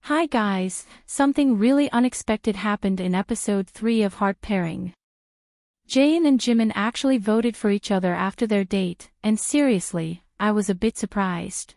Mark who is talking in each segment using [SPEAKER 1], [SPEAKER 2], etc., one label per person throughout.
[SPEAKER 1] Hi guys, something really unexpected happened in episode 3 of Heart Pairing. Jayen and Jimin actually voted for each other after their date, and seriously, I was a bit surprised.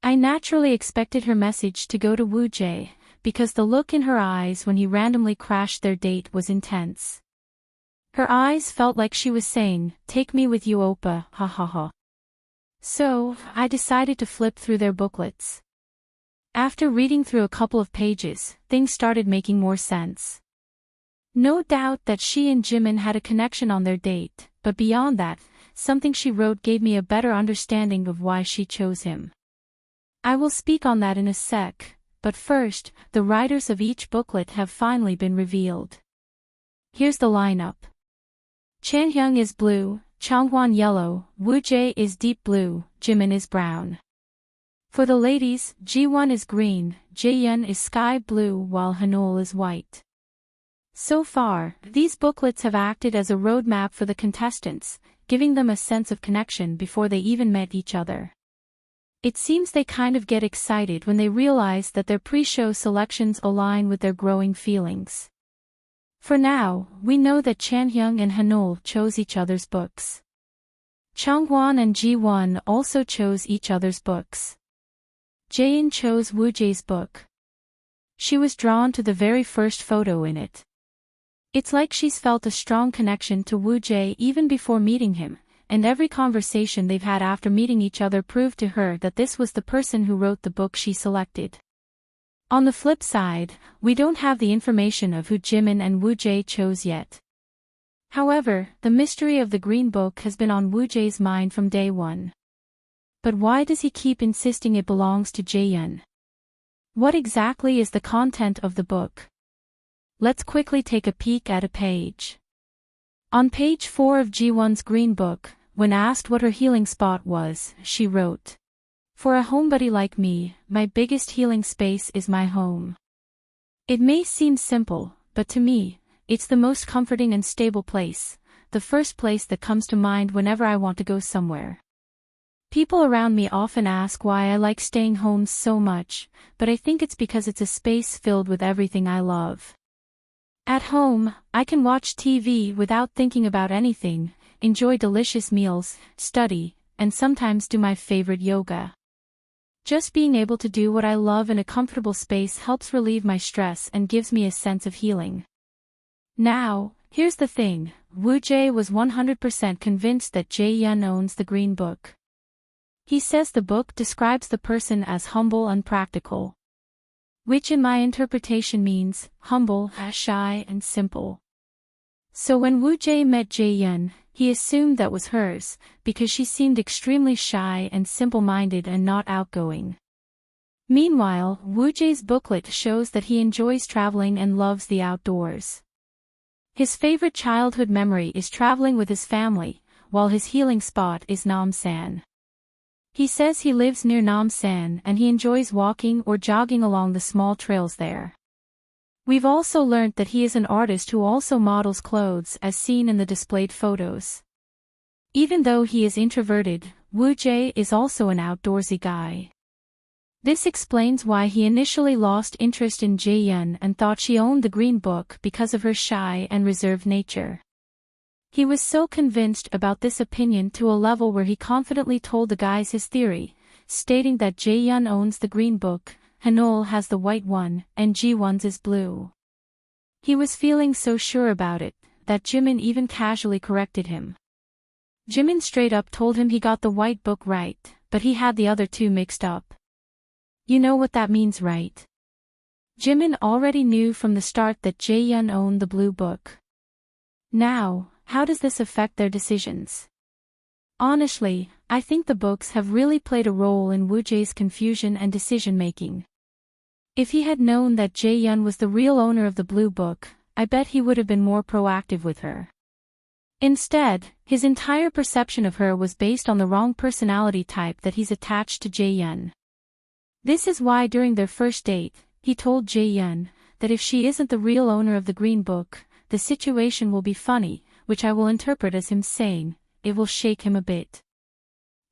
[SPEAKER 1] I naturally expected her message to go to Woojae, because the look in her eyes when he randomly crashed their date was intense. Her eyes felt like she was saying, "Take me with you oppa, ha ha ha." So, I decided to flip through their booklets. After reading through a couple of pages, things started making more sense. No doubt that she and Jimin had a connection on their date, but beyond that, something she wrote gave me a better understanding of why she chose him. I will speak on that in a sec, but first, the writers of each booklet have finally been revealed. Here's the lineup. Jaeyeon is blue, Changwon yellow, Woojae is deep blue, Jimin is brown. For the ladies, Jiwon is green, Jayen is sky blue while Hanol is white. So far, these booklets have acted as a roadmap for the contestants, giving them a sense of connection before they even met each other. It seems they kind of get excited when they realize that their pre-show selections align with their growing feelings. For now, we know that Chanhyung and Hanol chose each other's books. Changwon and Jiwon also chose each other's books. Jayen chose Woojae's book. She was drawn to the very first photo in it. It's like she's felt a strong connection to Woojae even before meeting him, and every conversation they've had after meeting each other proved to her that this was the person who wrote the book she selected. On the flip side, we don't have the information of who Jimin and Woojae chose yet. However, the mystery of the green book has been on Woojae's mind from day one. But why does he keep insisting it belongs to Jayen? What exactly is the content of the book? Let's quickly take a peek at a page. On page 4 of Jiwon's green book, when asked what her healing spot was, she wrote, "For a homebody like me, my biggest healing space is my home." It may seem simple, but to me, it's the most comforting and stable place, the first place that comes to mind whenever I want to go somewhere. People around me often ask why I like staying home so much, but I think it's because it's a space filled with everything I love. At home, I can watch TV without thinking about anything, enjoy delicious meals, study, and sometimes do my favorite yoga. Just being able to do what I love in a comfortable space helps relieve my stress and gives me a sense of healing. Now, here's the thing, Woojae was 100% convinced that Jaeyeon owns the green book. He says the book describes the person as humble and practical. Which in my interpretation means, humble, shy and simple. So when Woojae met Jaeyeon, he assumed that was hers, because she seemed extremely shy and simple-minded and not outgoing. Meanwhile, Woojae's booklet shows that he enjoys traveling and loves the outdoors. His favorite childhood memory is traveling with his family, while his healing spot is Namsan. He says he lives near Namsan and he enjoys walking or jogging along the small trails there. We've also learnt that he is an artist who also models clothes as seen in the displayed photos. Even though he is introverted, Woojae is also an outdoorsy guy. This explains why he initially lost interest in Jaeyeon and thought she owned the green book because of her shy and reserved nature. He was so convinced about this opinion to a level where he confidently told the guys his theory, stating that Jaeyeon owns the green book, Hanol has the white one, and Jiwon's is blue. He was feeling so sure about it, that Jimin even casually corrected him. Jimin straight up told him he got the white book right, but he had the other two mixed up. You know what that means, right? Jimin already knew from the start that Jaeyeon owned the blue book. Now, how does this affect their decisions? Honestly, I think the books have really played a role in Woojae's confusion and decision-making. If he had known that Jaeyeon was the real owner of the blue book, I bet he would have been more proactive with her. Instead, his entire perception of her was based on the wrong personality type that he's attached to Jaeyeon. This is why during their first date, he told Jaeyeon that if she isn't the real owner of the green book, the situation will be funny, which I will interpret as him saying, it will shake him a bit.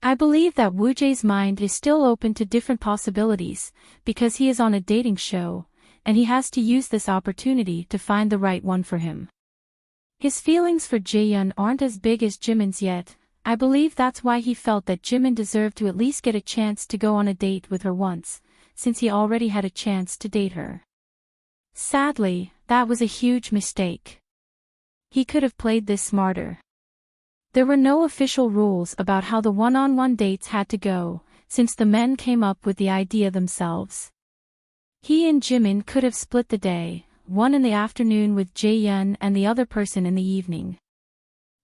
[SPEAKER 1] I believe that Woojae's mind is still open to different possibilities, because he is on a dating show, and he has to use this opportunity to find the right one for him. His feelings for Jayeon aren't as big as Jimin's yet. I believe that's why he felt that Jimin deserved to at least get a chance to go on a date with her once, since he already had a chance to date her. Sadly, that was a huge mistake. He could have played this smarter. There were no official rules about how the one-on-one dates had to go, since the men came up with the idea themselves. He and Jimin could have split the day, one in the afternoon with Jayen and the other person in the evening.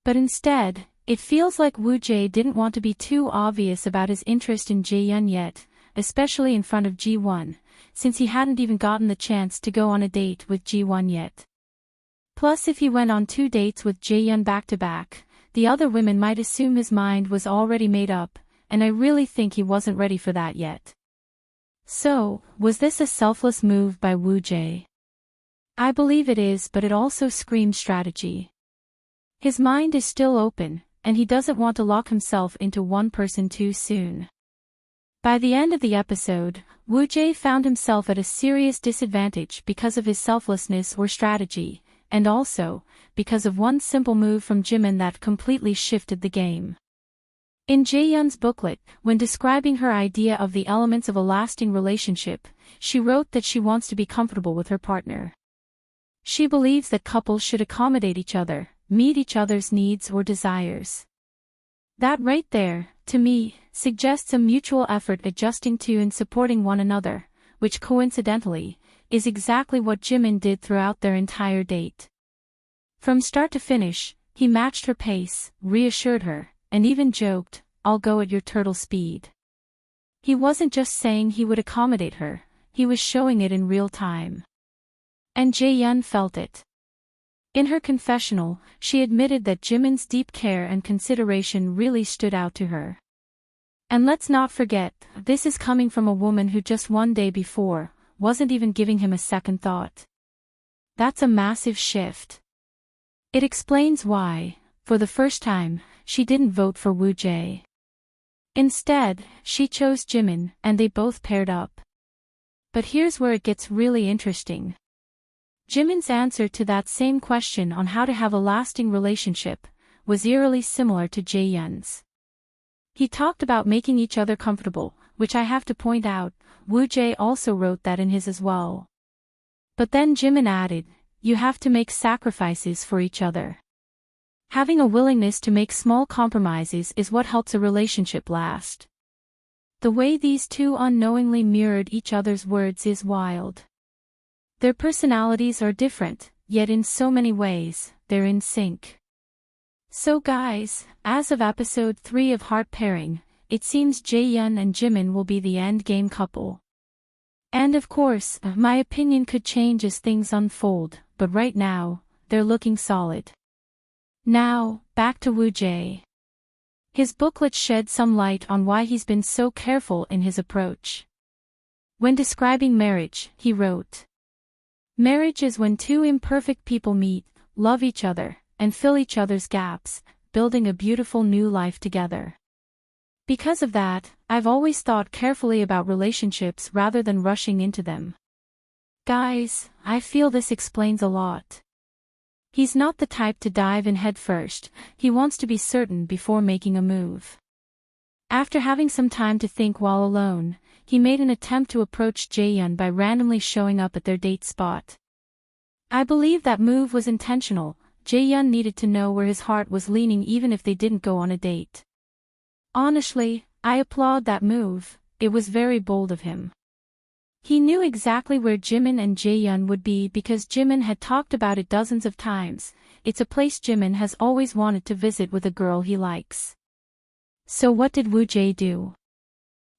[SPEAKER 1] But instead, it feels like Woojae didn't want to be too obvious about his interest in Jayen yet, especially in front of Ji-won, since he hadn't even gotten the chance to go on a date with Ji-won yet. Plus, if he went on 2 dates with Jayen back-to-back, the other women might assume his mind was already made up, and I really think he wasn't ready for that yet. So, was this a selfless move by Woojae? I believe it is, but it also screams strategy. His mind is still open, and he doesn't want to lock himself into one person too soon. By the end of the episode, Woojae found himself at a serious disadvantage because of his selflessness or strategy, and also, because of one simple move from Jimin that completely shifted the game. In Jaeyeon's booklet, when describing her idea of the elements of a lasting relationship, she wrote that she wants to be comfortable with her partner. She believes that couples should accommodate each other, meet each other's needs or desires. That right there, to me, suggests a mutual effort adjusting to and supporting one another, which coincidentally, is exactly what Jimin did throughout their entire date. From start to finish, he matched her pace, reassured her, and even joked, "I'll go at your turtle speed." He wasn't just saying he would accommodate her, he was showing it in real time. And Jaeyeon felt it. In her confessional, she admitted that Jimin's deep care and consideration really stood out to her. And let's not forget, this is coming from a woman who just one day before, wasn't even giving him a second thought. That's a massive shift. It explains why, for the first time, she didn't vote for Woojae. Instead, she chose Jimin, and they both paired up. But here's where it gets really interesting. Jimin's answer to that same question on how to have a lasting relationship was eerily similar to Jaeyeon's. He talked about making each other comfortable, which I have to point out, Woojae also wrote that in his as well. But then Jimin added, "You have to make sacrifices for each other." Having a willingness to make small compromises is what helps a relationship last. The way these two unknowingly mirrored each other's words is wild. Their personalities are different, yet in so many ways, they're in sync. So guys, as of episode 3 of Heart Pairing, it seems Jaeyeon and Jimin will be the endgame couple. And of course, my opinion could change as things unfold, but right now, they're looking solid. Now, back to Woojae. His booklet shed some light on why he's been so careful in his approach. When describing marriage, he wrote, "Marriage is when two imperfect people meet, love each other, and fill each other's gaps, building a beautiful new life together." Because of that, I've always thought carefully about relationships rather than rushing into them. Guys, I feel this explains a lot. He's not the type to dive in head first, he wants to be certain before making a move. After having some time to think while alone, he made an attempt to approach Jaeyeon by randomly showing up at their date spot. I believe that move was intentional. Jaeyeon needed to know where his heart was leaning even if they didn't go on a date. Honestly, I applaud that move, it was very bold of him. He knew exactly where Jimin and Jaeyeon would be because Jimin had talked about it dozens of times. It's a place Jimin has always wanted to visit with a girl he likes. So what did Woojae do?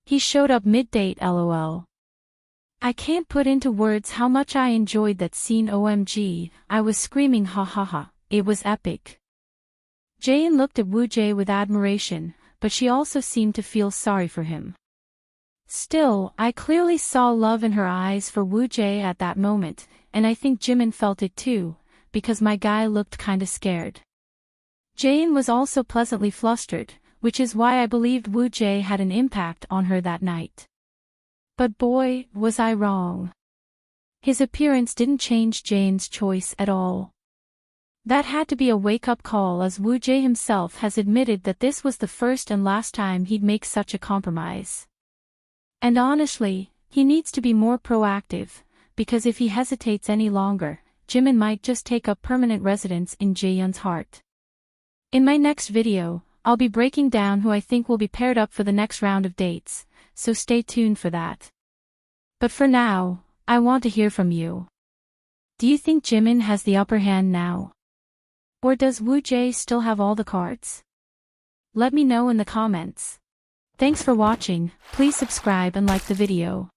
[SPEAKER 1] He showed up mid-date lol. I can't put into words how much I enjoyed that scene. OMG, I was screaming ha ha ha, it was epic. Jayen looked at Woojae with admiration, but she also seemed to feel sorry for him. Still, I clearly saw love in her eyes for Woojae at that moment, and I think Jimin felt it too, because my guy looked kinda scared. Jayen was also pleasantly flustered, which is why I believed Woojae had an impact on her that night. But boy, was I wrong. His appearance didn't change Jayen's choice at all. That had to be a wake-up call, as Woojae himself has admitted that this was the first and last time he'd make such a compromise. And honestly, he needs to be more proactive, because if he hesitates any longer, Jimin might just take up permanent residence in Jaeyeon's heart. In my next video, I'll be breaking down who I think will be paired up for the next round of dates, so stay tuned for that. But for now, I want to hear from you. Do you think Jimin has the upper hand now? Or does Woojae still have all the cards? Let me know in the comments. Thanks for watching, please subscribe and like the video.